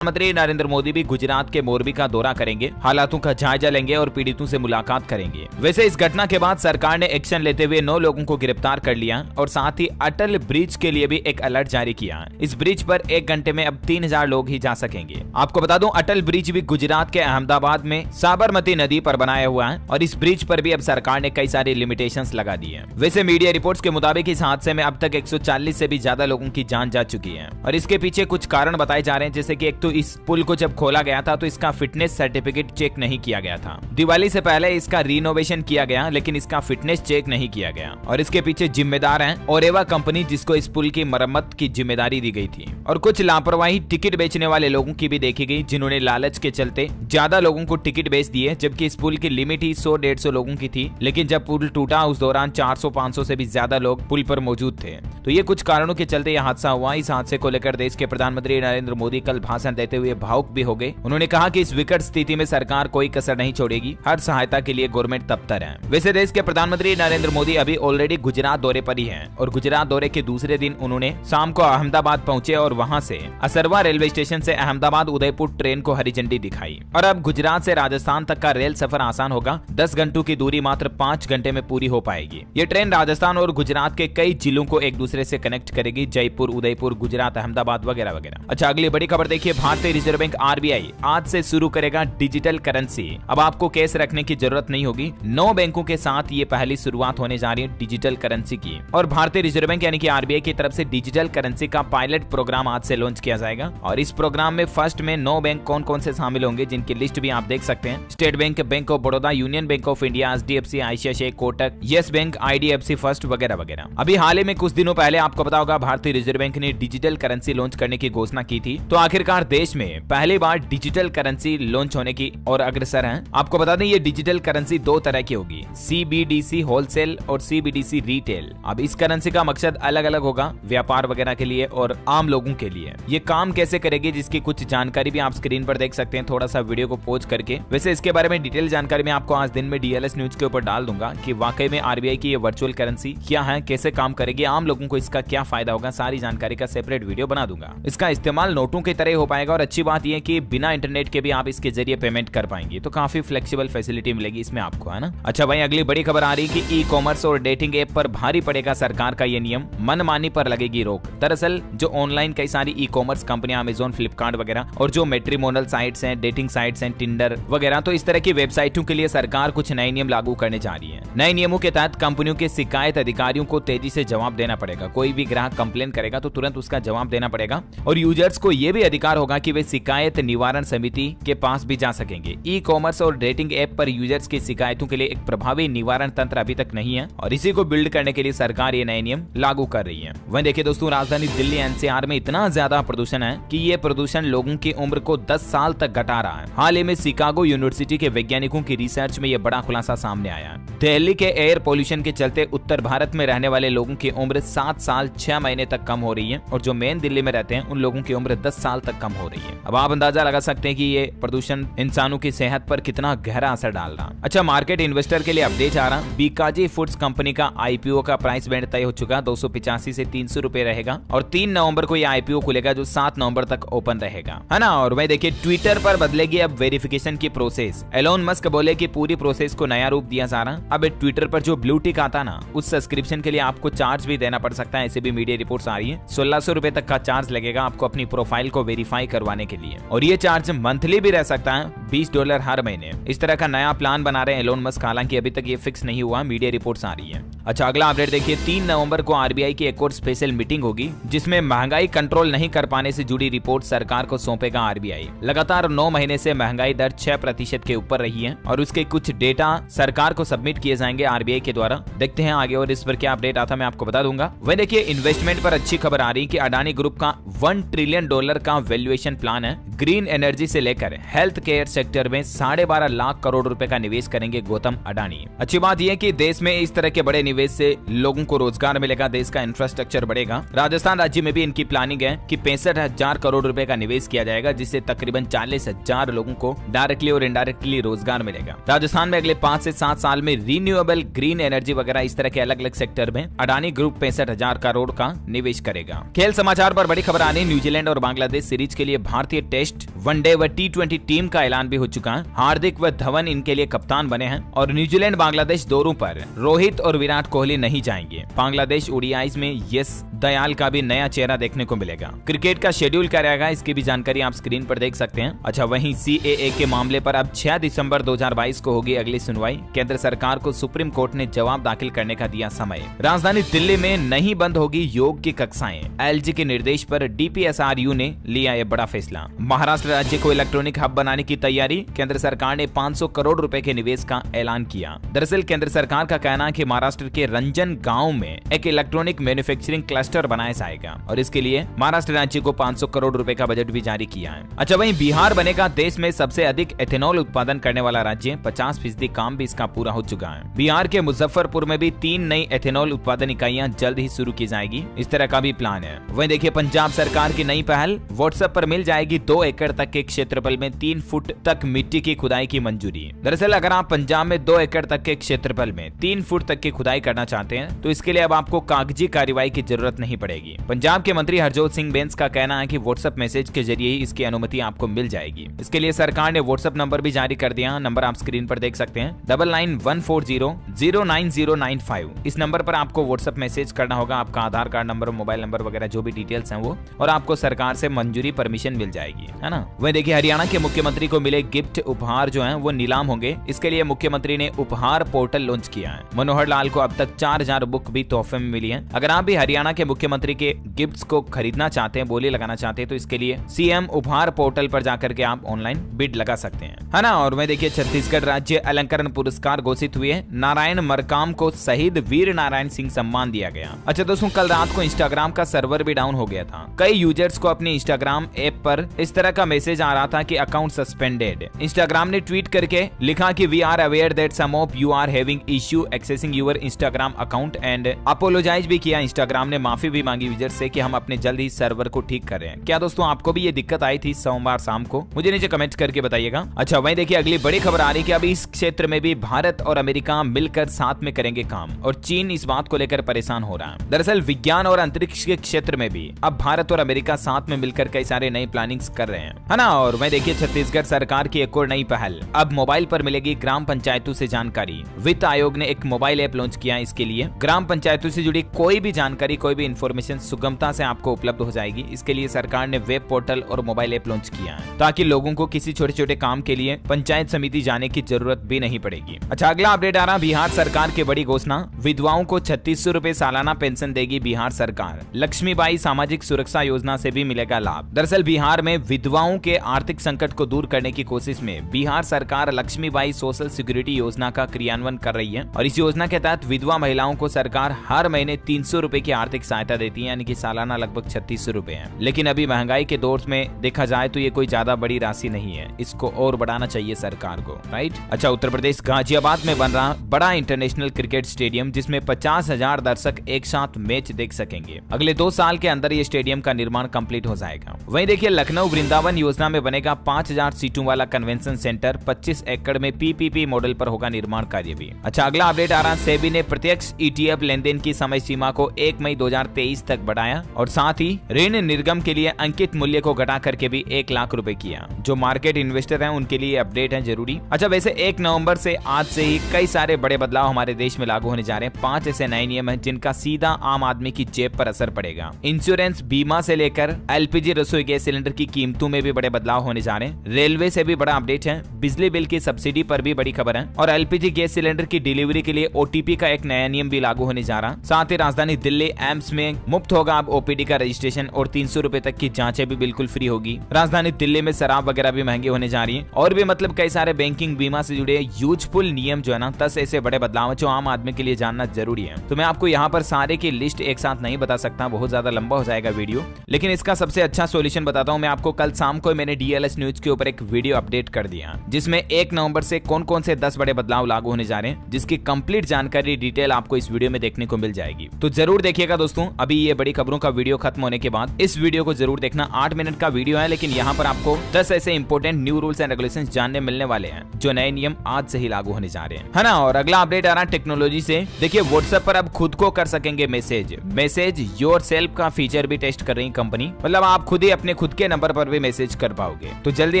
प्रधानमंत्री नरेंद्र मोदी भी गुजरात के मोरबी का दौरा करेंगे, हालातों का जायजा लेंगे और पीड़ितों से मुलाकात करेंगे। वैसे इस घटना के बाद सरकार ने एक्शन लेते हुए 9 लोगों को गिरफ्तार कर लिया और साथ ही अटल ब्रिज के लिए भी एक अलर्ट जारी किया। इस ब्रिज पर 1 घंटे में अब 3000 लोग ही जा सकेंगे। आपको बता दूं, अटल ब्रिज भी गुजरात के अहमदाबाद में साबरमती नदी पर बनाया हुआ है और इस ब्रिज पर भी अब सरकार ने कई सारी लिमिटेशंस लगा दी है। वैसे मीडिया रिपोर्ट्स के मुताबिक इस हादसे में अब तक 140 से भी ज्यादा लोगों की जान जा चुकी है और इसके पीछे कुछ कारण बताए जा रहे हैं, जैसे कि एक तो इस पुल को जब खोला गया था तो इसका फिटनेस सर्टिफिकेट चेक नहीं किया गया था। दिवाली से पहले इसका रिनोवेशन किया गया लेकिन इसका फिटनेस चेक नहीं किया गया और इसके पीछे जिम्मेदार है ओरेवा कंपनी, जिसको इस पुल की मरम्मत की जिम्मेदारी दी गई थी। और कुछ लापरवाही टिकट बेचने वाले लोगों की भी देखी गई, जिन्होंने लालच के चलते ज्यादा लोगों को टिकट बेच दिए, जबकि इस पुल की लिमिट ही 100-150 लोगों की थी। लेकिन जब पुल टूटा उस दौरान 400-500 से भी ज्यादा लोग पुल पर मौजूद थे। तो ये कुछ कारणों के चलते यह हादसा हुआ। इस हादसे को लेकर देश के प्रधानमंत्री नरेंद्र मोदी कल भाषण देते हुए भावुक भी हो गए। उन्होंने कहा कि इस विकट स्थिति में सरकार कोई कसर नहीं छोड़ेगी, हर सहायता के लिए गवर्नमेंट तत्पर है। वैसे देश के प्रधानमंत्री नरेंद्र मोदी अभी ऑलरेडी गुजरात दौरे पर ही हैं और गुजरात दौरे के दूसरे दिन उन्होंने शाम को अहमदाबाद पहुंचे और वहां से असरवा रेलवे स्टेशन से अहमदाबाद उदयपुर ट्रेन को हरी झंडी दिखाई। और अब गुजरात से राजस्थान तक का रेल सफर आसान होगा। 10 घंटों की दूरी मात्र 5 घंटे में पूरी हो पाएगी। ये ट्रेन राजस्थान और गुजरात के कई जिलों को एक दूसरे से कनेक्ट करेगी, जयपुर, उदयपुर, गुजरात, अहमदाबाद वगैरह वगैरह। अच्छा, अगली बड़ी खबर देखिए, भारतीय रिजर्व बैंक आरबीआई आज से शुरू करेगा डिजिटल करेंसी। अब आपको कैश रखने की जरूरत नहीं होगी। 9 बैंकों के साथ ये पहली शुरुआत होने जा रही है डिजिटल करेंसी की। और भारतीय रिजर्व बैंक यानी कि आरबीआई की तरफ से डिजिटल करेंसी का पायलट प्रोग्राम आज से लॉन्च किया जाएगा। और इस प्रोग्राम में फर्स्ट में 9 बैंक कौन कौन से शामिल होंगे, जिनकी लिस्ट भी आप देख सकते हैं। State bank, bank of Baroda, union bank of India, HDFC, ICICI, Kotak, yes bank, IDFC first वगैरह वगैरह। अभी हाल ही में कुछ दिनों पहले आपको पता होगा भारतीय रिजर्व बैंक ने डिजिटल करेंसी लॉन्च करने की घोषणा की थी। तो आखिरकार देश में पहली बार डिजिटल करेंसी लॉन्च होने की और अग्रसर है। आपको बता दें ये डिजिटल करेंसी 2 तरह की होगी, सीबीडीसी होलसेल और सीबीडीसी रिटेल। अब इस करेंसी का मकसद अलग अलग होगा, व्यापार वगैरह के लिए और आम लोगों के लिए। ये काम कैसे करेगी जिसकी कुछ जानकारी भी आप स्क्रीन पर देख सकते हैं, थोड़ा सा वीडियो को पॉज करके। वैसे इसके बारे में डिटेल जानकारी मैं आपको आज दिन में डीएलएस न्यूज के ऊपर डाल दूंगा कि वाकई में आरबीआई की ये वर्चुअल करेंसी क्या है, कैसे काम करेगी, आम लोगों को इसका क्या फायदा होगा, सारी जानकारी का सेपरेट वीडियो बना दूंगा। इसका इस्तेमाल नोटों की तरह हो पाएगा और अच्छी बात यह कि बिना इंटरनेट के भी आप इसके जरिए पेमेंट कर पाएंगे। तो काफी फ्लेक्सिबल फैसिलिटी मिलेगी इसमें आपको, है ना। अच्छा भाई, अगली बड़ी खबर आ रही है कि ई कॉमर्स और डेटिंग ऐप पर भारी पड़ेगा सरकार का ये नियम, मनमानी पर लगेगी रोक। दरअसल जो ऑनलाइन कई सारी ई कॉमर्स कंपनियां, अमेजोन, फ्लिपकार्ट वगैरह और जो मैट्रिमोनियल साइट्स हैं, डेटिंग साइट्स हैं, टिंडर वगैरह, तो इस तरह की वेबसाइटों के लिए सरकार कुछ नए नियम लागू करने जा रही है। नए नियमों के तहत कंपनियों के शिकायत अधिकारियों को तेजी से जवाब देना पड़ेगा। कोई भी ग्राहक कंप्लेन करेगा तो तुरंत उसका जवाब देना पड़ेगा और यूजर्स को यह भी अधिकार होगा कि वे शिकायत निवारण समिति के पास भी जा सकेंगे। ई कॉमर्स और डेटिंग ऐप पर यूजर्स की शिकायतों के लिए एक प्रभावी निवारण तंत्र अभी तक नहीं है और इसी को बिल्ड करने के लिए सरकार ये नए नियम लागू कर रही है। वहीं देखिए दोस्तों, राजधानी दिल्ली एनसीआर में इतना ज्यादा प्रदूषण है कि ये प्रदूषण लोगों की उम्र को 10 साल तक घटा रहा है। हाल ही में शिकागो यूनिवर्सिटी के वैज्ञानिकों की रिसर्च में यह बड़ा खुलासा सामने आया। दिल्ली के एयर पोल्यूशन के चलते उत्तर भारत में रहने वाले लोगों की उम्र 7 साल 6 महीने तक कम हो रही है और जो मेन दिल्ली में रहते हैं उन लोगों की उम्र 10 साल तक कम हो रही है। अब आप अंदाजा लगा सकते हैं कि ये प्रदूषण इंसानों की सेहत पर कितना गहरा असर डाल रहा। अच्छा, मार्केट इन्वेस्टर के लिए अपडेट आ रहा। बीकाजी फूड्स कंपनी का आईपीओ का प्राइस बैंड तय हो चुका, 285 से 300 रुपए रहेगा और 3 नवंबर को यह आईपीओ खुलेगा जो 7 नवंबर तक ओपन रहेगा, है ना। और वही देखिए, ट्विटर पर बदलेगी अब वेरिफिकेशन की प्रोसेस। एलोन मस्क बोले कि पूरी प्रोसेस को नया रूप दिया जा रहा। अब ट्विटर पर जो ब्लू टिक आता ना, उस सब्सक्रिप्शन के लिए आपको चार्ज भी देना पड़ सकता है। ऐसे भी मीडिया रिपोर्ट्स आ रही है। 1600 रुपए तक का चार्ज लगेगा आपको अपनी प्रोफाइल को वेरीफाई करवाने के लिए और ये चार्ज मंथली भी रह सकता है, $20 हर महीने। इस तरह का नया प्लान बना रहे हैं एलोन मस्क, हालांकि अभी तक ये फिक्स नहीं हुआ, मीडिया रिपोर्ट्स आ रही है। अच्छा, अगला अपडेट देखिए, 3 नवंबर को आरबीआई की एक और स्पेशल मीटिंग होगी जिसमें महंगाई कंट्रोल नहीं कर पाने से जुड़ी रिपोर्ट सरकार को सौंपेगा आरबीआई। लगातार 9 महीने से महंगाई दर 6% के ऊपर रही है और उसके कुछ डेटा सरकार को सबमिट किए जाएंगे आरबीआई के द्वारा। देखते हैं आगे और इस पर क्या अपडेट आता मैं आपको बता दूंगा। वही देखिए, इन्वेस्टमेंट पर अच्छी खबर आ रही कि अडानी ग्रुप का $1 ट्रिलियन का वैल्यूएशन प्लान है। ग्रीन एनर्जी से लेकर हेल्थ केयर सेक्टर में 12.5 लाख करोड़ रुपए का निवेश करेंगे गौतम अडानी। अच्छी बात यह कि देश में इस तरह के बड़े निवेश से लोगों को रोजगार मिलेगा, देश का इंफ्रास्ट्रक्चर बढ़ेगा। राजस्थान राज्य में भी इनकी प्लानिंग है कि 65,000 करोड़ रुपए का निवेश किया जाएगा, जिससे तकरीबन 40,000 लोगों को डायरेक्टली और इनडायरेक्टली रोजगार मिलेगा। राजस्थान में अगले 5 से 7 साल में रिन्यूएबल, ग्रीन एनर्जी वगैरह इस तरह के अलग अलग सेक्टर में अडानी ग्रुप 65,000 करोड़ का निवेश करेगा। खेल समाचार पर बड़ी खबर आनी, न्यूजीलैंड और बांग्लादेश सीरीज के लिए भारतीय टेस्ट, वनडे व T20 टीम का ऐलान भी हो चुका है। हार्दिक व धवन इनके लिए कप्तान बने हैं और न्यूजीलैंड बांग्लादेश दौरों पर रोहित और विराट कोहली नहीं जाएंगे। बांग्लादेश ओडीआईज में यस दयाल का भी नया चेहरा देखने को मिलेगा। क्रिकेट का शेड्यूल क्या रहेगा, इसकी भी जानकारी आप स्क्रीन पर देख सकते हैं। अच्छा, वहीं CAA के मामले पर अब 6 दिसंबर 2022 को होगी अगली सुनवाई। केंद्र सरकार को सुप्रीम कोर्ट ने जवाब दाखिल करने का दिया समय। राजधानी दिल्ली में नहीं बंद होगी योग की कक्षाएं। LG के निर्देश पर DPSRU ने लिया यह बड़ा फैसला। महाराष्ट्र राज्य को इलेक्ट्रॉनिक हब बनाने की तैयारी, केंद्र सरकार ने 500 करोड़ रुपए के निवेश का ऐलान किया। दरअसल केंद्र सरकार का कहना है कि महाराष्ट्र के रंजन गांव में एक इलेक्ट्रॉनिक मैन्युफैक्चरिंग क्लस्टर बनाया जाएगा और इसके लिए महाराष्ट्र राज्य को 500 करोड़ रुपए का बजट भी जारी किया है। अच्छा, वहीं बिहार बनेगा देश में सबसे अधिक एथेनॉल उत्पादन करने वाला राज्य। 50% काम भी इसका पूरा हो चुका है। बिहार के मुजफ्फरपुर में भी 3 नई एथेनॉल उत्पादन इकाइयां जल्द ही शुरू की जाएगी, इस तरह का भी प्लान है। वहीं देखिए, पंजाब सरकार की नई पहल, व्हाट्सएप पर मिल जाएगी 2 एकड़ तक के क्षेत्रफल में 3 फुट तक मिट्टी की खुदाई की मंजूरी। दरअसल अगर आप पंजाब में 2 एकड़ तक के क्षेत्रफल में 3 फुट तक की खुदाई करना चाहते हैं तो इसके लिए अब आपको कागजी कार्रवाई की जरूरत नहीं पड़ेगी। पंजाब के मंत्री हरजोत सिंह बेंस का कहना है कि व्हाट्सएप मैसेज के जरिए ही इसकी अनुमति आपको मिल जाएगी। इसके लिए सरकार ने व्हाट्सएप नंबर भी जारी कर दिया। नंबर आप स्क्रीन पर देख सकते हैं, 9914009095। इस नंबर पर आपको व्हाट्सएप मैसेज करना होगा, आपका आधार कार्ड नंबर, मोबाइल नंबर वगैरह जो भी डिटेल्स हैं वो, और आपको सरकार से मंजूरी, परमिशन मिल जाएगी, है ना। वही देखिए, हरियाणा के मुख्यमंत्री को मिले गिफ्ट उपहार जो हैं वो नीलाम होंगे। इसके लिए मुख्यमंत्री ने उपहार पोर्टल लॉन्च किया है। मनोहर लाल को अब तक 4000 बुक भी तोहफे में मिली है। अगर आप भी हरियाणा के मुख्यमंत्री के गिफ्ट्स को खरीदना चाहते हैं, बोली लगाना चाहते हैं, तो इसके लिए CM उपहार पोर्टल पर जाकर के आप ऑनलाइन बिड लगा सकते हैं, है ना। और मैं देखिए, छत्तीसगढ़ राज्य अलंकरण पुरस्कार घोषित हुए। नारायण मरकाम को शहीद वीर नारायण सिंह सम्मान दिया गया। अच्छा दोस्तों, कल रात को इंस्टाग्राम का सर्वर भी डाउन हो गया था। कई यूजर्स को अपने इंस्टाग्राम ऐप पर इस तरह का मैसेज आ रहा था कि अकाउंट सस्पेंडेड। इंस्टाग्राम ने ट्वीट करके लिखा कि we are aware that some of you are having issue accessing your Instagram account and apologise भी किया। इंस्टाग्राम ने माफी भी मांगी यूजर से कि हम अपने जल्द ही सर्वर को ठीक कर रहे हैं। क्या दोस्तों आपको भी ये दिक्कत आई थी सोमवार शाम को? मुझे नीचे कमेंट करके बताइएगा। अच्छा, वहीं देखिए, अगली बड़ी खबर आ रही है कि अभी इस क्षेत्र में भी भारत और अमेरिका मिलकर साथ में करेंगे काम, और चीन इस बात को लेकर परेशान हो रहा है। दरअसल विज्ञान और अंतरिक्ष के क्षेत्र में भी अब भारत और अमेरिका साथ में मिलकर कई सारे नई प्लानिंग्स कर रहे हैं, है ना। और वहीं देखिए, छत्तीसगढ़ सरकार की एक और नई पहल, अब मोबाइल पर मिलेगी ग्राम पंचायतों से जानकारी। वित्त आयोग ने एक मोबाइल ऐप लॉन्च किया। इसके लिए ग्राम पंचायतों से जुड़ी कोई भी जानकारी, कोई भी इंफॉर्मेशन सुगमता से आपको उपलब्ध हो जाएगी। इसके लिए सरकार ने वेब पोर्टल और मोबाइल ऐप लॉन्च किया है, ताकि लोगों को किसी छोटे छोटे काम के लिए पंचायत समिति जाने की जरूरत भी नहीं पड़ेगी। अच्छा, अगला अपडेट आ रहा, बिहार सरकार की बड़ी घोषणा, विधवाओं को 3600 रुपए सालाना पेंशन देगी बिहार सरकार। लक्ष्मीबाई सामाजिक सुरक्षा योजना से भी मिलेगा लाभ। दरअसल बिहार में विधवाओं के आर्थिक संकट को दूर करने की कोशिश में बिहार सरकार लक्ष्मीबाई सोशल सिक्योरिटी योजना का क्रियान्वयन कर रही है, और इस योजना के तहत विधवा महिलाओं को सरकार हर महीने 300 रुपए की आर्थिक सहायता देती है, यानी कि सालाना लगभग 3600 रुपए है। लेकिन अभी महंगाई के दौर में देखा जाए तो ये कोई ज्यादा बड़ी राशि नहीं है, इसको और बढ़ाना चाहिए सरकार को, राइट। अच्छा, उत्तर प्रदेश गाजियाबाद में बन रहा बड़ा इंटरनेशनल क्रिकेट स्टेडियम, जिसमें 50,000 दर्शक एक साथ मैच देख सकेंगे। अगले 2 साल के अंदर ये स्टेडियम का निर्माण कंप्लीट हो जाएगा। वहीं देखिए, लखनऊ वृंदावन योजना में बनेगा 5000 सीटों वाला कन्वेंशन सेंटर। 25 एकड़ में PPP मॉडल पर होगा निर्माण कार्य भी। अच्छा, अगला अपडेट आ रहा, सेबी ने प्रत्यक्ष ETF लेनदेन की समय सीमा को 1 मई 2023 तक बढ़ाया, और साथ ही ऋण निर्गम के लिए अंकित मूल्य को घटा करके भी 1 लाख रुपए किया। जो मार्केट इन्वेस्टर हैं उनके लिए अपडेट है जरूरी। अच्छा, वैसे 1 नवंबर से आज से ही कई सारे बड़े बदलाव हमारे देश में लागू होने जा रहे हैं। 5 ऐसे नए नियम हैं जिनका सीधा आम आदमी की जेब पर असर पड़ेगा। इंश्योरेंस, बीमा से लेकर LPG रसोई गैस सिलेंडर की कीमतों में भी बड़े बदलाव होने जा रहे हैं। रेलवे से भी बड़ा अपडेट है। बिजली बिल की सब्सिडी पर भी बड़ी खबर है, और LPG गैस सिलेंडर की डिलीवरी के लिए OTP का एक नया नियम भी लागू होने जा रहा। साथ ही राजधानी दिल्ली एम्स में मुफ्त होगा अब OPD का रजिस्ट्रेशन, और 300 रुपए तक की जांचें भी बिल्कुल फ्री होगी। राजधानी दिल्ली में शराब वगैरह भी महंगी होने जा रही है, और भी मतलब कई सारे बैंकिंग, बीमा से जुड़े यूजफुल नियम जो है ना, 10 ऐसे बड़े बदलाव है जो आम आदमी के लिए जानना जरूरी है। तो मैं आपको यहाँ पर सारे की लिस्ट एक साथ नहीं बता सकता, बहुत ज्यादा लंबा हो जाएगा वीडियो, लेकिन इसका सबसे अच्छा सोल्यूशन बताता हूँ मैं आपको। कल शाम को मैंने DLS न्यूज के ऊपर एक वीडियो वीडियो अपडेट कर दिया, जिसमें 1 नवंबर से कौन कौन से 10 बड़े बदलाव लागू होने जा रहे हैं, जिसकी कंप्लीट जानकारी डिटेल आपको इस वीडियो में देखने को मिल जाएगी। तो जरूर देखिएगा दोस्तों। अभी ये बड़ी खबरों का वीडियो खत्म होने के बाद इस वीडियो को जरूर देखना। 8 मिनट का वीडियो है, लेकिन यहाँ पर आपको 10 ऐसे important new rules and regulations जानने मिलने वाले हैं, जो नए नियम आज से ही लागू होने जा रहे हैं, है ना। और अगला अपडेट आ रहा है टेक्नोलॉजी से। देखिए, व्हाट्सएप पर अब खुद को कर सकेंगे मैसेज योरसेल्फ का फीचर भी टेस्ट कर रही कंपनी। मतलब आप खुद ही अपने खुद के नंबर पर भी मैसेज कर पाओगे। तो जल्दी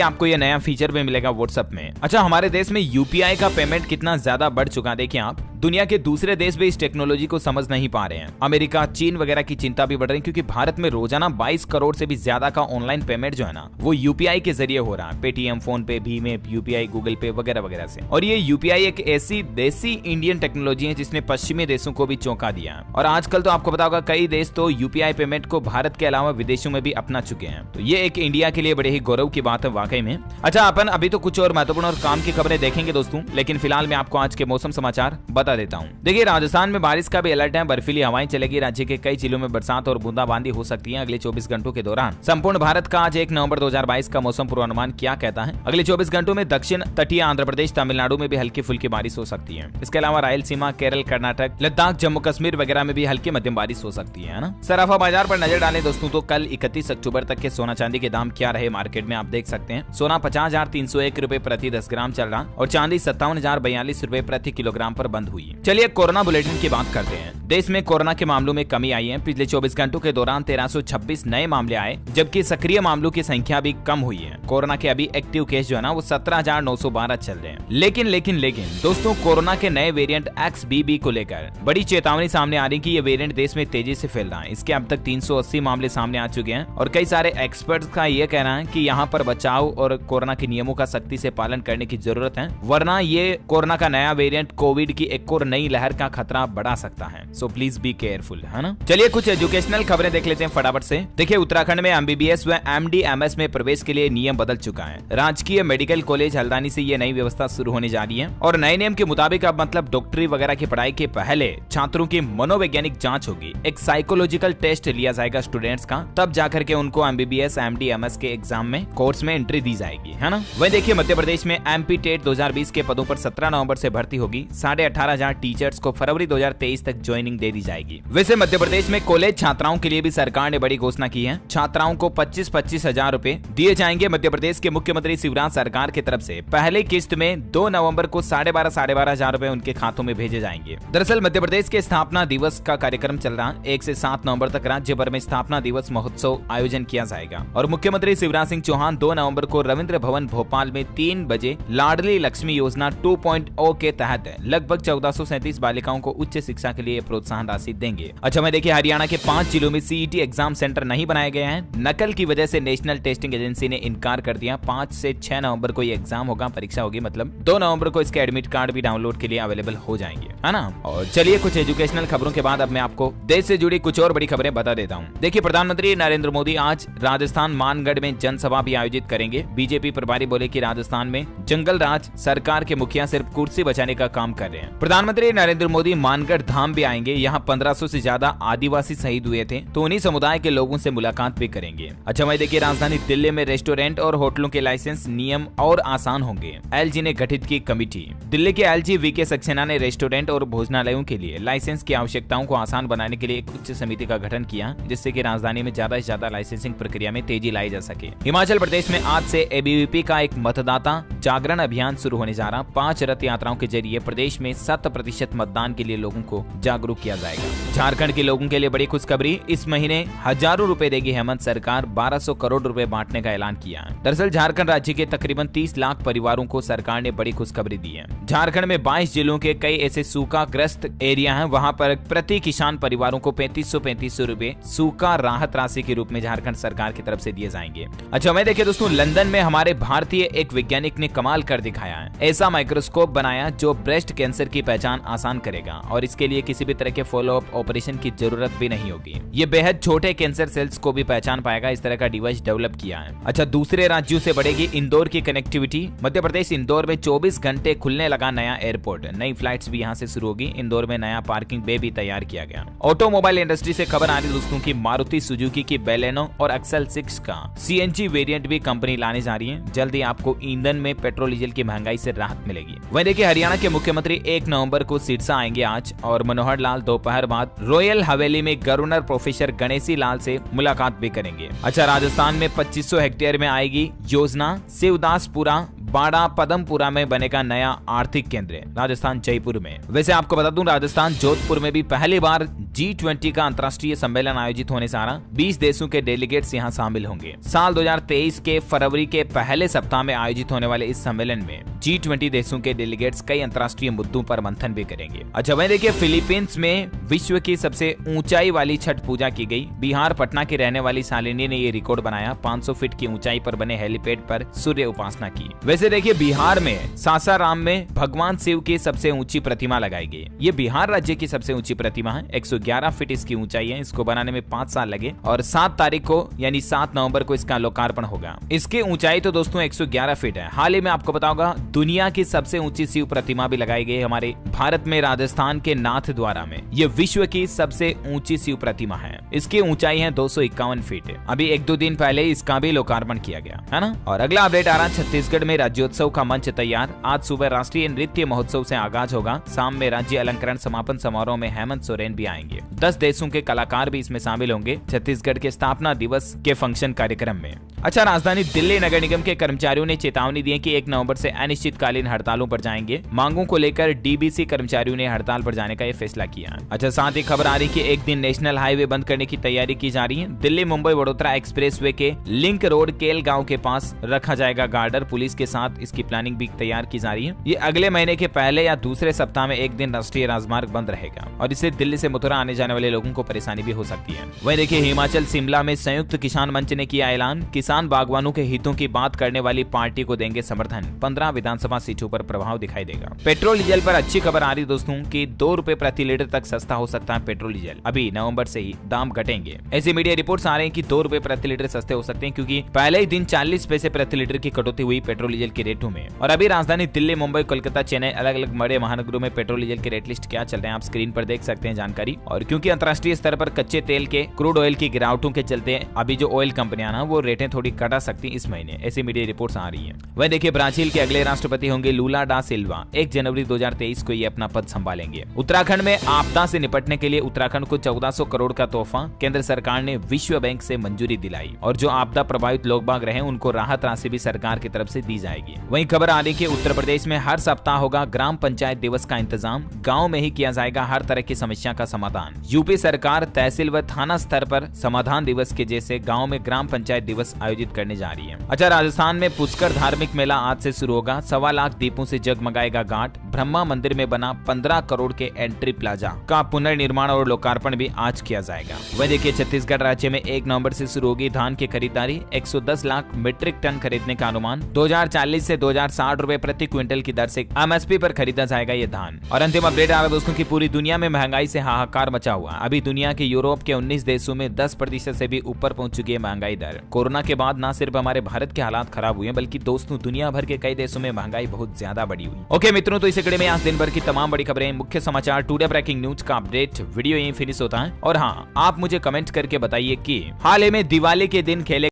आपको ये नया फीचर भी मिलेगा व्हाट्सएप में। अच्छा, हमारे देश में यूपीआई का पेमेंट कितना ज्यादा बढ़ चुका है देखिए आप। दुनिया के दूसरे देश भी इस टेक्नोलॉजी को समझ नहीं पा रहे हैं। अमेरिका, चीन वगैरह की चिंता भी बढ़ रही है, क्योंकि भारत में रोजाना 22 करोड़ से भी ज्यादा का ऑनलाइन पेमेंट जो है ना, वो यूपीआई के जरिए हो रहा है। पेटीएम, फोन पे, भीम, यूपीआई, गूगल पे वगैरह वगैरह से। और ये यूपीआई एक ऐसी देसी इंडियन टेक्नोलॉजी है जिसने पश्चिमी देशों को भी चौंका दिया है। और आजकल तो आपको पता होगा, कई देश तो यूपीआई पेमेंट को भारत के अलावा विदेशों में भी अपना चुके हैं। तो ये एक इंडिया के लिए बड़े ही गौरव की बात है वाकई में। अच्छा, अपन अभी तो कुछ और महत्वपूर्ण और काम की खबरें देखेंगे दोस्तों, लेकिन फिलहाल मैं आपको आज के मौसम समाचार बता देता हूँ। देखिए, राजस्थान में बारिश का भी अलर्ट है। बर्फीली हवाएं चलेगी। राज्य के कई जिलों में बरसात और बूंदाबांदी हो सकती है अगले 24 घंटों के दौरान। संपूर्ण भारत का आज 1 नवंबर 2022 का मौसम पूर्वानुमान क्या कहता है? अगले 24 घंटों में दक्षिण तटीय आंध्र प्रदेश, तमिलनाडु में भी हल्की फुल्की बारिश हो सकती है। इसके अलावा रायलसीमा, केरल, कर्नाटक, लद्दाख, जम्मू कश्मीर वगैरह में भी हल्की मध्यम बारिश हो सकती है ना। सराफा बाजार पर नजर डालें दोस्तों, तो कल 31 अक्टूबर तक के सोना चांदी के दाम क्या रहे मार्केट में, आप देख सकते हैं। सोना 50,301 रुपए प्रति 10 ग्राम चल रहा और चांदी 57,042 रुपए प्रति किलोग्राम पर बंद हुई। चलिए कोरोना बुलेटिन की बात करते हैं। देश में कोरोना के मामलों में कमी आई है। पिछले 24 घंटों के दौरान 1326 नए मामले आए, जबकि सक्रिय मामलों की संख्या भी कम हुई है। कोरोना के अभी एक्टिव केस जो है ना, वो 17,912 चल रहे हैं। लेकिन दोस्तों, कोरोना के नए वेरिएंट XBB को लेकर बड़ी चेतावनी सामने आ रही कि ये वेरिएंट देश में तेजी से फैल रहा है। इसके अब तक 380 मामले सामने आ चुके हैं और कई सारे एक्सपर्ट्स का ये कहना है कि यहाँ पर बचाव और कोरोना के नियमों का सख्ती से पालन करने की जरूरत है, वरना ये कोरोना का नया वेरिएंट कोविड की एक और नई लहर का खतरा बढ़ा सकता है। सो प्लीज बी केयरफुल, है ना। चलिए कुछ एजुकेशनल खबरें देख लेते हैं फटाफट से। देखिए, उत्तराखंड में MBBS व MD/MS में प्रवेश के लिए नियम बदल चुका है। राजकीय मेडिकल कॉलेज हल्द्वानी से ये नई व्यवस्था शुरू होने जा रही है और नए नियम के मुताबिक अब मतलब डॉक्टरी वगैरह की पढ़ाई के पहले छात्रों की मनोवैज्ञानिक जांच होगी। एक साइकोलॉजिकल टेस्ट लिया जाएगा स्टूडेंट्स का, तब जाकर के उनको MBBS MD/MS के एग्जाम में कोर्स में एंट्री दी जाएगी, है ना। वहीं देखिए, मध्य प्रदेश में MP टेट 2020 के पदों पर 17 नवंबर से भर्ती होगी। 18,500 टीचर्स को फरवरी 2023 तक ज्वाइनिंग दे दी जाएगी। वैसे मध्य प्रदेश में कॉलेज छात्राओं के लिए भी सरकार ने बड़ी घोषणा की है। छात्राओं को 25-25 हजार रूपए दिए जाएंगे। मध्य प्रदेश के मुख्यमंत्री शिवराज सरकार की तरफ से पहली किस्त में 2 नवंबर को 12,500 हजार रूपए उनके खातों में भेजे जाएंगे। दरअसल मध्य प्रदेश के स्थापना दिवस का कार्यक्रम चल रहा है। 1 से 7 नवंबर तक राज्य भर में स्थापना दिवस महोत्सव आयोजन किया जाएगा और मुख्यमंत्री शिवराज सिंह चौहान 2 नवंबर को रविंद्र भवन भोपाल में 3 बजे लाडली लक्ष्मी योजना 2.0 के तहत लगभग 1437 बालिकाओं को उच्च शिक्षा के लिए प्रोत्साहन राशि देंगे। अच्छा, मैं देखिए, हरियाणा के 5 जिलों में CET एग्जाम सेंटर नहीं बनाए गए हैं। नकल की वजह से नेशनल टेस्टिंग एजेंसी ने इनकार कर दिया। 5 से 6 नवंबर को ये एग्जाम होगा, परीक्षा होगी। मतलब 2 नवंबर को इसके एडमिट कार्ड भी डाउनलोड के लिए अवेलेबल हो जाएंगे, है ना। और चलिए कुछ एजुकेशनल खबरों के बाद अब मैं आपको देश से जुड़ी कुछ और बड़ी खबरें बता देता हूँ। देखिए, प्रधानमंत्री नरेंद्र मोदी आज राजस्थान मानगढ़ में जनसभा भी आयोजित करेंगे। बीजेपी प्रभारी बोले कि राजस्थान में जंगल राज सरकार के मुखिया सिर्फ कुर्सी बचाने का काम कर रहे हैं। प्रधानमंत्री नरेंद्र मोदी मानगढ़ धाम भी आएंगे। यहाँ 1500 से ज्यादा आदिवासी शहीद हुए थे, तो उन्हीं समुदाय के लोगों से मुलाकात भी करेंगे। अच्छा, वही देखिए, राजधानी दिल्ली में रेस्टोरेंट और होटलों के लाइसेंस नियम और आसान होंगे। LG ने गठित की कमेटी। दिल्ली के LG VK सक्सेना ने रेस्टोरेंट और भोजनालयों के लिए लाइसेंस की आवश्यकताओं को आसान बनाने के लिए एक उच्च समिति का गठन किया, जिससे कि राजधानी में ज्यादा से ज्यादा लाइसेंसिंग प्रक्रिया में तेजी लाई जा सके। हिमाचल प्रदेश में आज से ABVP का एक मतदाता जागरण अभियान शुरू होने जा रहा। 5 रथ यात्राओं के जरिए प्रदेश में 100% मतदान के लिए लोगों को जागरूक किया जाएगा। झारखंड के लोगों के लिए बड़ी खुशखबरी, इस महीने हजारों रुपए देगी हेमंत सरकार। 1200 करोड़ रुपए बांटने का ऐलान किया। दरअसल झारखंड राज्य के तकरीबन 30 लाख परिवारों को सरकार ने बड़ी खुशखबरी दी है। झारखंड में 22 जिलों के कई ऐसे सूखा ग्रस्त एरिया हैं, वहां पर प्रति किसान परिवारों को 3500 रुपए सूखा राहत राशि के रूप में झारखंड सरकार की तरफ से दिए जाएंगे। अच्छा, मैं देखिए दोस्तों, लंदन में हमारे भारतीय एक वैज्ञानिक ने कमाल कर दिखाया है। ऐसा माइक्रोस्कोप बनाया जो ब्रेस्ट कैंसर की पहचान आसान करेगा और इसके लिए किसी भी तरह के फॉलो अप ऑपरेशन की जरूरत भी नहीं होगी। ये बेहद छोटे कैंसर सेल्स को भी पहचान पाएगा, इस तरह का डिवाइस डेवलप किया है। अच्छा, दूसरे राज्यों से बढ़ेगी इंदौर की कनेक्टिविटी। मध्य प्रदेश इंदौर में 24 घंटे खुलने लगा नया एयरपोर्ट, नई फ्लाइट्स भी यहां से शुरू होगी। इंदौर में नया पार्किंग बे भी तैयार किया गया। ऑटोमोबाइल इंडस्ट्री से खबर आ रही दोस्तों की मारुति सुजुकी की बेलेनो और एक्सेल 6 का सीएनजी वेरिएंट भी कंपनी लाने जा रही है। जल्दी आपको ईंधन में पेट्रोल डीजल की महंगाई से राहत मिलेगी। वहीं देखिए, हरियाणा के मुख्यमंत्री 1 नवंबर को सिरसा आएंगे आज और मनोहर लाल दोपहर बाद रॉयल हवेली में गवर्नर प्रोफेसर गणेशी लाल से मुलाकात भी करेंगे। अच्छा, राजस्थान में 2500 हेक्टेयर में आएगी योजना। शिवदासपुरा बाड़ा पदमपुरा में बनेगा नया आर्थिक केंद्र, राजस्थान जयपुर में। वैसे आपको बता दूं, राजस्थान जोधपुर में भी पहली बार G20 का अंतर्राष्ट्रीय सम्मेलन आयोजित होने जा रहा। 20 देशों के डेलीगेट्स यहां शामिल होंगे। साल 2023 के फरवरी के पहले सप्ताह में आयोजित होने वाले इस सम्मेलन में G20 देशों के डेलीगेट्स कई अंतर्राष्ट्रीय मुद्दों पर मंथन भी करेंगे। अच्छा, वहीं देखिए, फिलीपींस में विश्व की सबसे ऊंचाई वाली छठ पूजा की गई। बिहार पटना की रहने वाली शालिनी ने ये रिकॉर्ड बनाया। 500 फीट की ऊंचाई पर बने हेलीपैड पर सूर्य उपासना की। वैसे देखिए, बिहार में सासाराम में भगवान शिव की सबसे ऊंची प्रतिमा लगाई गई। ये बिहार राज्य की सबसे ऊंची प्रतिमा है। 111 फीट इसकी ऊंचाई है। इसको बनाने में 5 साल लगे और 7 तारीख को यानी 7 नवंबर को इसका लोकार्पण होगा। इसकी ऊंचाई तो दोस्तों 111 फीट है। हाल ही में आपको बताऊंगा, दुनिया की सबसे ऊंची शिव प्रतिमा भी लगाई गई हमारे भारत में, राजस्थान के नाथ द्वारा में। ये विश्व की सबसे ऊंची शिव प्रतिमा है। इसकी ऊंचाई है 251 फीट। अभी 1-2 दिन पहले इसका भी लोकार्पण किया गया है ना। और अगला अपडेट आ रहा, छत्तीसगढ़ में राज्योत्सव का मंच तैयार। आज सुबह राष्ट्रीय नृत्य महोत्सव से आगाज होगा। शाम में राज्य अलंकरण समापन समारोह में हेमंत सोरेन भी आएंगे। 10 देशों के कलाकार भी इसमें शामिल होंगे छत्तीसगढ़ के स्थापना दिवस के फंक्शन कार्यक्रम में। अच्छा, राजधानी दिल्ली नगर निगम के कर्मचारियों ने चेतावनी दी है कि 1 नवंबर से अनिश्चितकालीन हड़तालों पर जाएंगे। मांगों को लेकर डीबीसी कर्मचारियों ने हड़ताल पर जाने का यह फैसला किया। अच्छा, साथ ही खबर आ रही कि एक दिन नेशनल हाईवे बंद करने की तैयारी की जा रही है। दिल्ली मुंबई वडोदरा एक्सप्रेसवे के लिंक रोड केल गांव के पास रखा जाएगा गार्डर। पुलिस के साथ इसकी प्लानिंग भी तैयार की जा रही है। ये अगले महीने के पहले या दूसरे सप्ताह में एक दिन राष्ट्रीय राजमार्ग बंद रहेगा और इससे दिल्ली से मथुरा आने जाने वाले लोगों को परेशानी भी हो सकती है। वहीं देखिए, हिमाचल शिमला में संयुक्त किसान मंच ने किया ऐलान। किसान बागवानों के हितों की बात करने वाली पार्टी को देंगे समर्थन। 15 विधानसभा सीटों पर प्रभाव दिखाई देगा। पेट्रोल डीजल पर अच्छी खबर आ रही दोस्तों कि 2 रुपए प्रति लीटर तक सस्ता हो सकता है पेट्रोल डीजल। अभी नवंबर से ही दाम घटेंगे। ऐसी मीडिया रिपोर्ट्स आ रहे हैं कि 2 रुपए प्रति लीटर सस्ते हो सकते हैं, क्योंकि पहले ही दिन 40 पैसे प्रति लीटर की कटौती हुई पेट्रोल डीजल के रेटों में। और अभी राजधानी दिल्ली मुंबई कोलकाता चेन्नई अलग अलग बड़े महानगरों में पेट्रोल डीजल के रेट लिस्ट क्या चल रहे हैं आप स्क्रीन पर देख सकते हैं जानकारी। और क्योंकि अंतर्राष्ट्रीय स्तर पर कच्चे तेल के क्रूड ऑयल की गिरावटों के चलते अभी जो ऑयल कंपनियां ना वो रेटें थोड़ी घटा सकती इस महीने, ऐसी मीडिया रिपोर्ट्स आ रही है। वह देखिए, ब्राजील के अगले राष्ट्रपति होंगे लूला डा सिल्वा। 1 जनवरी 2023 को ये अपना पद संभालेंगे। उत्तराखंड में आपदा से निपटने के लिए उत्तराखंड को 1400 करोड़ का तोहफा केंद्र सरकार ने विश्व बैंक से मंजूरी दिलाई और जो आपदा प्रभावित लोग बाग रहे उनको राहत राशि भी सरकार की तरफ से दी जाएगी। वहीं खबर आ रही कि उत्तर प्रदेश में हर सप्ताह होगा ग्राम पंचायत दिवस का इंतजाम। गांव में ही किया जाएगा हर तरह की समस्या का समाधान। यूपी सरकार तहसील व थाना स्तर पर समाधान दिवस के जैसे गांव में ग्राम पंचायत दिवस आयोजित करने जा रही है। अच्छा, राजस्थान में पुष्कर धार्मिक मेला आज से शुरू होगा। 1.25 लाख दीपों से जगमगाएगा घाट। ब्रह्मा मंदिर में बना 15 करोड़ के एंट्री प्लाजा का पुनर्निर्माण और लोकार्पण भी आज किया जाएगा। वह देखिए, छत्तीसगढ़ राज्य में 1 नवंबर से शुरू होगी धान की खरीदारी। 110 लाख मीट्रिक टन खरीदने का अनुमान। 2040 से 2060 रुपए प्रति क्विंटल की दर से एमएसपी पर खरीदा जाएगा ये धान। और अंतिम अपडेट आ रहा है दोस्तों की पूरी दुनिया में महंगाई से हाहाकार मचा हुआ। अभी दुनिया के यूरोप के 19 देशों में 10% से भी ऊपर पहुंच चुकी है महंगाई दर। कोरोना के बाद न सिर्फ हमारे भारत के हालात खराब हुए बल्कि दोस्तों दुनिया भर के कई देशों में महंगाई बहुत ज्यादा बढ़ी हुई। ओके मित्रों, तो इस कड़ी में आज दिन भर की तमाम बड़ी खबरें, मुख्य समाचार, टुडे ब्रेकिंग न्यूज का अपडेट वीडियो यहीं फिनिश होता है। और हाँ, आप मुझे कमेंट करके बताइए कि हाल ही में दिवाली के दिन खेले